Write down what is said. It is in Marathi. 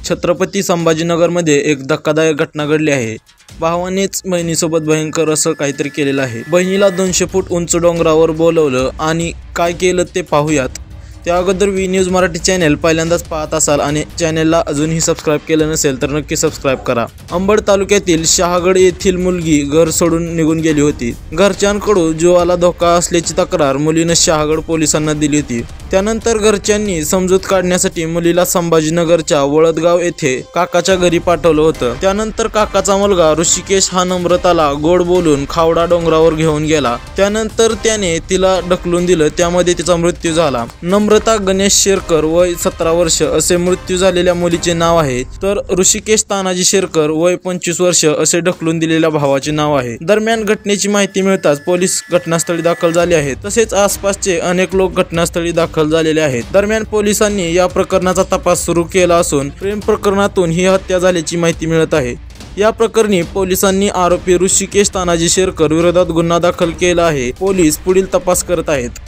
छत्रपती संभाजीनगरमध्ये एक धक्कादायक घटना घडली आहे। भावानेच बहिणीसोबत भयंकर असं काहीतरी केलेलं आहे। बहिणीला 200 फूट उंच डोंगरावर बोलवलं आणि काय केलं ते पाहूयात। त्या अगोदर वी न्यूज मराठी चॅनल पहिल्यांदाच पाहत असाल आणि चॅनलला अजूनही सबस्क्राइब केलं नसेल तर नक्की सबस्क्राइब करा। अंबड तालुक्यातील शहागड येथील मुलगी घर सोडून निघून गेली होती। घरच्यांकडून जीवाला धोका असल्याची तक्रार मुलीने शहागड पोलिसांना दिली होती। त्यानंतर घरच्यांनी समजूत काढण्यासाठी मुलीला संभाजीनगरच्या वळदगाव येथे काकाच्या घरी पाठवलं होतं। त्यानंतर काकाचा मुलगा ऋषिकेश हा नम्रताला गोड बोलून खावडा डोंगरावर घेऊन गेला। त्यानंतर त्याने तिला ढकलून दिलं, त्यामध्ये तिचा मृत्यू झाला। नम्रता गणेश शेरकर वय 17 वर्ष असे मृत्यू झालेल्या मुलीचे नाव आहे, तर ऋषिकेश तानाजी शेरकर वय 25 वर्ष असे ढकलून दिलेल्या भावाचे नाव आहे। दरम्यान घटनेची माहिती मिळताच पोलीस घटनास्थळी दाखल झाले आहेत, तसेच आसपासचे अनेक लोक घटनास्थळी दाखल झालेले आहेत। दरम्यान पोलिसांनी या प्रकरणाचा तपास सुरू केला असून प्रेम प्रकरणातून ही हत्या झाल्याची माहिती मिळत आहे। या प्रकरणी पोलिसांनी आरोपी ऋषिकेश तानाजी शेरकर विरोधात गुन्हा दाखल केला आहे। पोलीस पुढील तपास करत आहेत।